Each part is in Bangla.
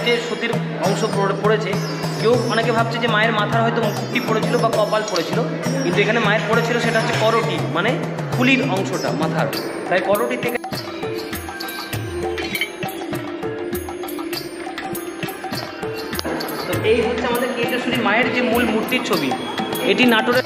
যে সতীর অংশ পড়েছে, কেউ অনেকে ভাবছে যে মায়ের মাথার হয়তো মুকুটটি পড়েছিল বা কপাল পড়েছিল, কিন্তু এখানে মায়ের পড়েছিল সেটা হচ্ছে করটি, মানে ফুলির অংশটা মাথার। তাই করটি থেকে তো এই হচ্ছে আমাদের কিরিটেশ্বরী মায়ের যে মূল মূর্তির ছবি। এটি নাটোরের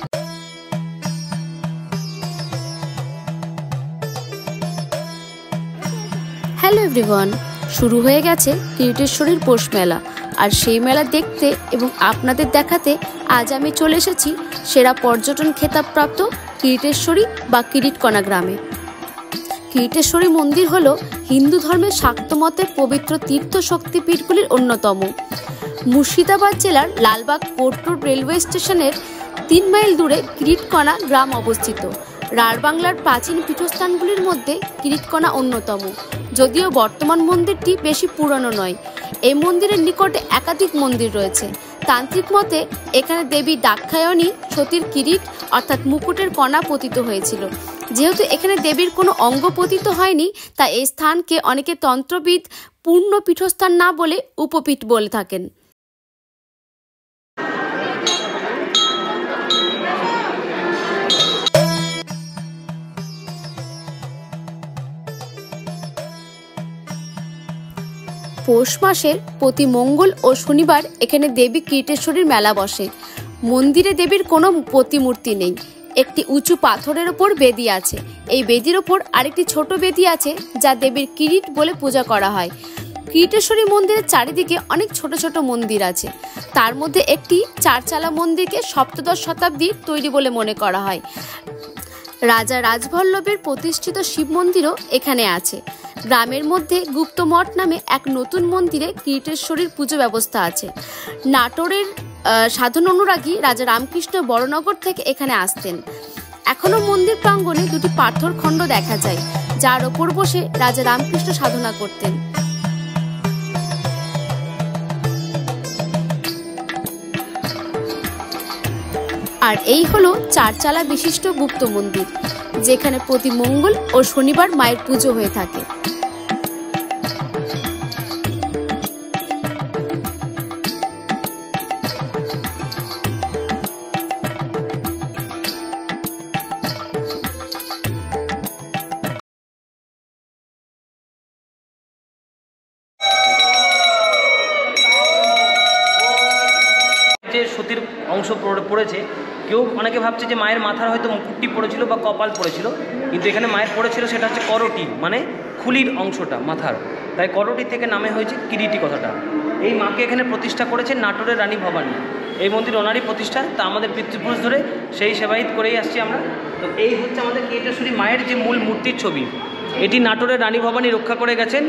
হ্যালো এভরিওয়ান, শুরু হয়ে গেছে কিরিটেশ্বরীর পৌষ মেলা। আর সেই মেলা দেখতে এবং আপনাদের দেখাতে আজ আমি চলে এসেছি সেরা পর্যটন খেতাবপ্রাপ্ত কিরিটেশ্বরী বা কিরিটকণা গ্রামে। কিরিটেশ্বরী মন্দির হল হিন্দু ধর্মের শাক্ত মতের পবিত্র তীর্থ শক্তিপীঠগুলির অন্যতম। মুর্শিদাবাদ জেলার লালবাগ পোর্ট রোড রেলওয়ে স্টেশনের 3 মাইল দূরে কিরিটকণা গ্রাম অবস্থিত। রাঢ় প্রাচীন পীঠস্থানগুলির মধ্যে কিরিটকণা অন্যতম, যদিও বর্তমান মন্দিরটি বেশি পুরনো নয়। এই মন্দিরের নিকটে একাধিক মন্দির রয়েছে। তান্ত্রিক মতে এখানে দেবী দাক্ষায়ণী সতীর কিরিট অর্থাৎ মুকুটের কণা পতিত হয়েছিল। যেহেতু এখানে দেবীর কোনো অঙ্গ পতিত হয়নি, তাই এই স্থানকে অনেকে তন্ত্রবিদ পূর্ণ পীঠস্থান না বলে উপপীঠ বলে থাকেন। পৌষ মাসের প্রতি মঙ্গল ও শনিবার এখানে দেবী কিরিটেশ্বরীর মেলা বসে। মন্দিরে দেবীর কোনো প্রতিমূর্তি নেই। একটি উঁচু পাথরের ওপর বেদি আছে। এই বেদির ওপর আরেকটি ছোট বেদি আছে যা দেবীর কিরিট বলে পূজা করা হয়। কিরিটেশ্বরী মন্দিরের চারিদিকে অনেক ছোট ছোট মন্দির আছে। তার মধ্যে একটি চারচালা মন্দিরকে সপ্তদশ শতাব্দীর তৈরি বলে মনে করা হয়। রাজা রাজবল্লভের প্রতিষ্ঠিত শিব মন্দিরও এখানে আছে। গ্রামের মধ্যে গুপ্ত মঠ নামে এক নতুন মন্দিরে কিরিটেশ্বরীর পুজো ব্যবস্থা আছে। নাটোরের সাধন অনুরাগী রাজা রামকৃষ্ণ বড়নগর থেকে এখানে আসতেন। এখনো মন্দির প্রাঙ্গণে দুটি পাথর খণ্ড দেখা যায়, যার ওপর বসে রাজা রামকৃষ্ণ সাধনা করতেন। আর এই হলো চারচালা বিশিষ্ট গুপ্ত মন্দির, যেখানে প্রতি মঙ্গল ও শনিবার মায়ের পুজো হয়ে থাকে। যে সতীর অংশ পড়েছে, কেউ অনেকে ভাবছে যে মায়ের মাথার হয়তো মুকুটটি পড়েছিল বা কপাল পড়েছিল, কিন্তু এখানে মায়ের পড়েছিল সেটা হচ্ছে করটি, মানে খুলির অংশটা মাথার। তাই করটি থেকে নামে হয়েছে কিরিটি কথাটা। এই মাকে এখানে প্রতিষ্ঠা করেছেন নাটোরের রানী ভবানী। এই মন্দির ওনারই প্রতিষ্ঠা, তা আমাদের পিতৃপুরুষ ধরে সেই সেবায়িত করেই আসছি আমরা। তো এই হচ্ছে আমাদের কিরিটেশ্বরী মায়ের যে মূল মূর্তির ছবি। এটি নাটোরের রানী ভবানী রক্ষা করে গেছেন।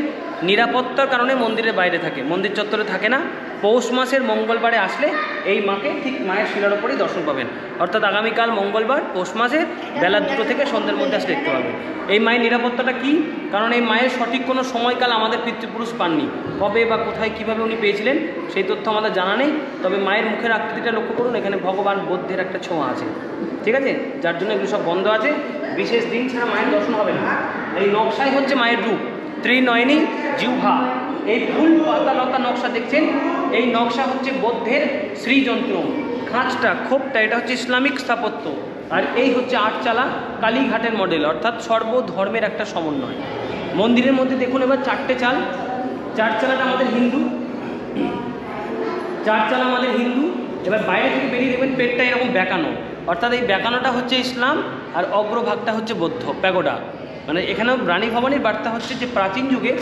নিরাপত্তার কারণে মন্দিরের বাইরে থাকে, মন্দির চত্বরে থাকে না। পৌষ মাসের মঙ্গলবারে আসলে এই মাকে ঠিক মায়ের শিলার ওপরেই দর্শন পাবেন। অর্থাৎ আগামীকাল মঙ্গলবার পৌষ মাসের বেলা 2টো থেকে সন্ধ্যের মধ্যে আসলে দেখতে পাবেন। এই মায়ের নিরাপত্তাটা কী? কারণ এই মায়ের সঠিক কোনো সময়কাল আমাদের পিতৃপুরুষ পাননি। কবে বা কোথায় কীভাবে উনি পেয়েছিলেন সেই তথ্য আমাদের জানা নেই। তবে মায়ের মুখের আকৃতিটা লক্ষ্য করুন, এখানে ভগবান বুদ্ধের একটা ছোঁয়া আছে, ঠিক আছে, যার জন্য এগুলো সব বন্ধ আছে। বিশেষ দিন ছাড়া মায়ের দর্শন হবে না। এই নকশাই হচ্ছে মায়ের রূপ, ত্রিনয়নী জিহ্বা। এই ফুল পাতা লতা নকশা দেখছেন, এই নকশা হচ্ছে বৌদ্ধের শ্রীযন্ত্র। খাঁজটা খোপটা এটা হচ্ছে ইসলামিক স্থাপত্য। আর এই হচ্ছে আটচালা কালীঘাটের মডেল, অর্থাৎ সর্বধর্মের একটা সমন্বয়। মন্দিরের মধ্যে দেখুন এবার 4টে চাল। চারচালাটা আমাদের হিন্দু, চারচালা আমাদের হিন্দু। এবার বাইরে থেকে বেরিয়ে দেখবেন পেটটা এরকম বেঁকানো, অর্থাৎ এই বেঁকানোটা হচ্ছে ইসলাম আর অগ্রভাগটা হচ্ছে বৌদ্ধ প্যাগোডা। মানে এখানেও রানী ভবানীর বার্তা হচ্ছে যে প্রাচীন যুগে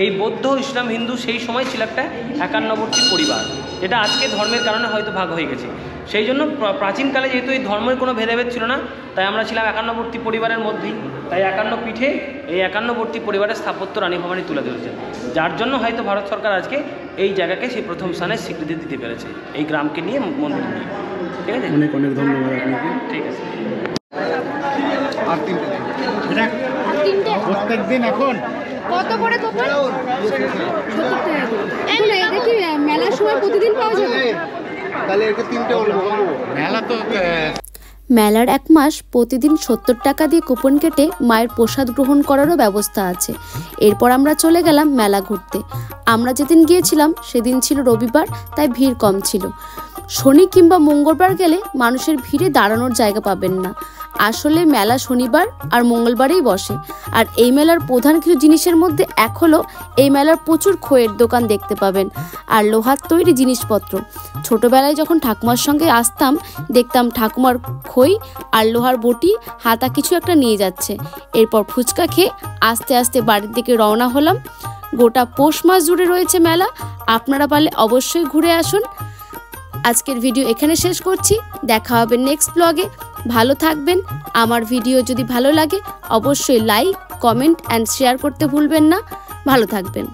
এই বৌদ্ধ ইসলাম হিন্দু সেই সময় ছিল একটা একান্নবর্তী পরিবার, যেটা আজকে ধর্মের কারণে হয়তো ভাগ হয়ে গেছে। সেই জন্য প্রাচীনকালে যেহেতু এই ধর্মের কোনো ভেদাভেদ ছিল না, তাই আমরা ছিলাম একান্নবর্তী পরিবারের মধ্যেই। তাই 51 পীঠে এই একান্নবর্তী পরিবারের স্থাপত্য রানী ভবানী তুলে ধরেছে, যার জন্য হয়তো ভারত সরকার আজকে এই জায়গাকে সেই প্রথম স্থানে স্বীকৃতি দিতে পেরেছে, এই গ্রামকে নিয়ে, মন্দির নিয়ে। ঠিক আছে, অনেক অনেক ধন্যবাদ আপনাকে। ঠিক আছে। আর প্রত্যেক দিন এখন কত করে কপাল? 70 টাকা করে। এটা কি মেলার সময় প্রতিদিন পাওয়া যাবে? তাহলে এটা 3টে হলো মেলা। তো মেলার 1 মাস প্রতিদিন 70 টাকা দিয়ে কুপন কেটে মায়ের প্রসাদ গ্রহণ করারও ব্যবস্থা আছে। এরপর আমরা চলে গেলাম মেলা ঘুরতে। আমরা যেদিন গিয়েছিলাম সেদিন ছিল রবিবার, তাই ভিড় কম ছিল। শনি কিংবা মঙ্গলবার গেলে মানুষের ভিড়ে দাঁড়ানোর জায়গা পাবেন না। আসলে মেলা শনিবার আর মঙ্গলবারেই বসে। আর এই মেলার প্রধান কিছু জিনিসের মধ্যে এক হলো এই মেলার প্রচুর খইয়ের দোকান দেখতে পাবেন আর লোহার তৈরি জিনিসপত্র। ছোটবেলায় যখন ঠাকুমার সঙ্গে আসতাম দেখতাম ঠাকুমার খই আর লোহার বটি হাতা কিছু একটা নিয়ে যাচ্ছে। এরপর ফুচকা খেয়ে আস্তে আস্তে বাড়ির দিকে রওনা হলাম। গোটা পৌষ মাস জুড়ে রয়েছে মেলা, আপনারা পারলে অবশ্যই ঘুরে আসুন। আজকের ভিডিও এখানে শেষ করছি, দেখা হবে নেক্সট ব্লগে। ভালো থাকবেন। আমার ভিডিও যদি ভালো লাগে অবশ্যই লাইক, কমেন্ট অ্যান্ড শেয়ার করতে ভুলবেন না। ভালো থাকবেন।